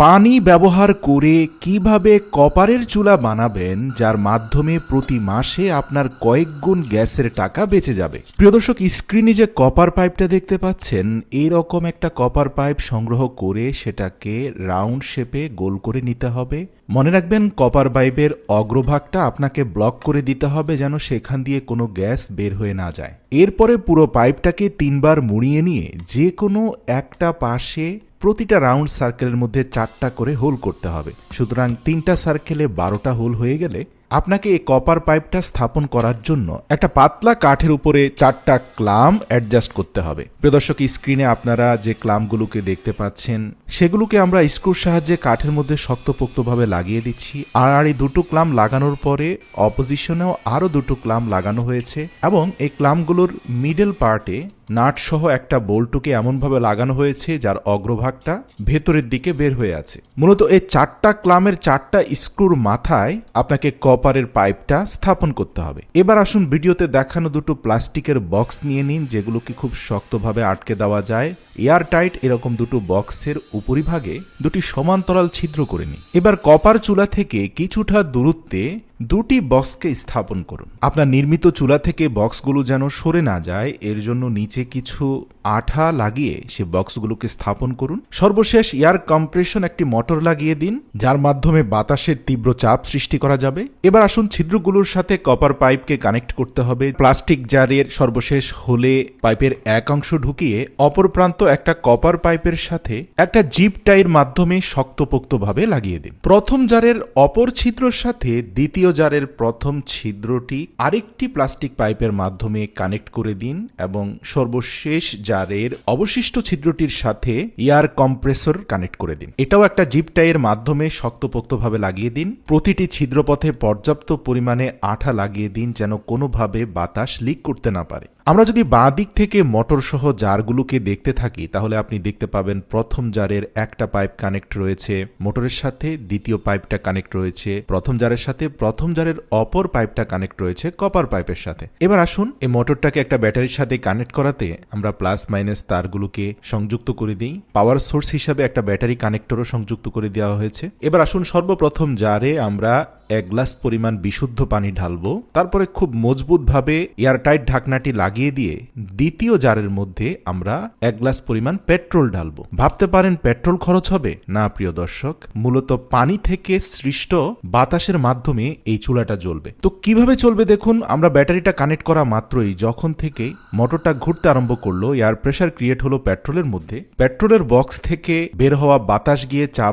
পানি ব্যবহার করে কিভাবে কপারের চুলা বানাবেন যার মাধ্যমে প্রতি মাসে আপনার কয়েক গুণ গ্যাসের টাকা বেঁচে যাবে। প্রিয় দর্শক, স্ক্রিনে যে কপার পাইপটা দেখতে পাচ্ছেন, এইরকম একটা কপার পাইপ সংগ্রহ করে সেটাকে রাউন্ড শেপে গোল করে নিতে হবে। মনে রাখবেন, কপার পাইপের অগ্রভাগটা আপনাকে ব্লক করে দিতে হবে যেন সেখান দিয়ে কোনো গ্যাস বের হয়ে না যায়। এরপরে পুরো পাইপটাকে 3 বার মুড়িয়ে নিয়ে যে কোনো একটা পাশে প্রতিটা রাউন্ড সার্কেলের মধ্যে 4টা করে হোল করতে হবে। সুতরাং 3টা সার্কেলে 12টা হোল হয়ে গেলে আপনাকে এই কপার পাইপটা স্থাপন করার জন্য একটা পাতলা কাঠের উপরে 4টা ক্লাম অ্যাডজাস্ট করতে হবে। প্রিয় দর্শক, স্ক্রিনে আপনারা যে ক্লামগুলোকে দেখতে পাচ্ছেন সেগুলোকে আমরা স্ক্রুর সাহায্যে কাঠের মধ্যে শক্তপোক্তভাবে লাগিয়ে দিচ্ছি। আর এই দুটো ক্লাম লাগানোর পরে অপোজিশনেও আরও 2টো ক্লাম লাগানো হয়েছে এবং এই ক্লামগুলোর মিডল পার্টে নাট সহ একটা বোল্টকে এমনভাবে লাগানো হয়েছে যার অগ্রভাগটা ভেতরের দিকে বের হয়ে আছে। মূলত এই 4টা ক্লামের 4টা স্ক্রুর মাথায় আপনাকে কপারের পাইপটা স্থাপন করতে হবে। এবার আসুন ভিডিওতে দেখানো 2টো প্লাস্টিকের বক্স নিয়ে নিন, যেগুলোকে খুব শক্তভাবে আটকে দেওয়া যায়। এয়ার টাইট এরকম 2টো বক্সের উপরিভাগে 2টি সমান্তরাল ছিদ্র করে নিন। এবার কপার চুলা থেকে কিছুটা দূরত্বে 2টি বক্সকে স্থাপন করুন। আপনার নির্মিত চুলা থেকে বক্সগুলো যেন সরে না যায়, এর জন্য নিচে কিছু আঠা লাগিয়ে সে বক্সগুলোকে স্থাপন করুন। সর্বশেষ এয়ার কম্প্রেশন একটি মোটর লাগিয়ে দিন, যার মাধ্যমে বাতাসের তীব্র চাপ সৃষ্টি করা যাবে। এবার আসুন ছিদ্রগুলোর সাথে কপার পাইপকে কানেক্ট করতে হবে। প্লাস্টিক জারের সর্বশেষ হোলে পাইপের এক অংশ ঢুকিয়ে অপর প্রান্ত একটা কপার পাইপের সাথে একটা জিপ টাইয়ের মাধ্যমে শক্তপোক্তভাবে লাগিয়ে দিন। প্রথম জারের অপর ছিদ্রর সাথে দ্বিতীয় জারের প্রথম ছিদ্রটি আরেকটি প্লাস্টিক পাইপের মাধ্যমে কানেক্ট করে দিন এবং সর্বশেষ জারের অবশিষ্ট ছিদ্রটির সাথে এয়ার কম্প্রেসর কানেক্ট করে দিন। এটাও একটা জিপ টাইয়ের মাধ্যমে শক্তপোক্তভাবে লাগিয়ে দিন। প্রতিটি ছিদ্রপথে পর্যাপ্ত পরিমাণে আঠা লাগিয়ে দিন যেন কোনোভাবে বাতাস লিক করতে না পারে। আমরা যদি বাঁ দিক থেকে মোটর সহ জারগুলোকে দেখতে থাকি তাহলে আপনি দেখতে পাবেন প্রথম জারের একটা পাইপ কানেক্ট রয়েছে মোটরের সাথে, দ্বিতীয় পাইপটা কানেক্ট রয়েছে প্রথম জারের সাথে, প্রথম জারের অপর পাইপটা কানেক্ট রয়েছে কপার পাইপের সাথে। এবার আসুন এই মোটরটাকে একটা ব্যাটারির সাথে কানেক্ট করাতে আমরা প্লাস মাইনাস তারগুলোকে সংযুক্ত করে দিই। পাওয়ার সোর্স হিসাবে একটা ব্যাটারি কানেক্টরও সংযুক্ত করে দেওয়া হয়েছে। এবার আসুন সর্বপ্রথম জারে আমরা 1 গ্লাস পরিমাণ বিশুদ্ধ পানি ঢালবো। তারপরে খুব মজবুতভাবে এয়ারটাইট ঢাকনাটি লাগিয়ে দিয়ে দ্বিতীয় জারের মধ্যে আমরা 1 গ্লাস পরিমাণ পেট্রোল ঢালবো। ভাবতে পারেন পেট্রোল খরচ হবে? না প্রিয় দর্শক, মূলত পানি থেকে সৃষ্ট বাতাসের মাধ্যমে এই চুলাটা জ্বলবে। তো কিভাবে চলবে দেখুন, আমরা ব্যাটারিটা কানেক্ট করা মাত্রই যখন থেকে মোটরটা ঘুরতে আরম্ভ করলো, এয়ার প্রেসার ক্রিয়েট হলো পেট্রোলের মধ্যে। পেট্রোলের বক্স থেকে বের হওয়া বাতাস গিয়ে চাপ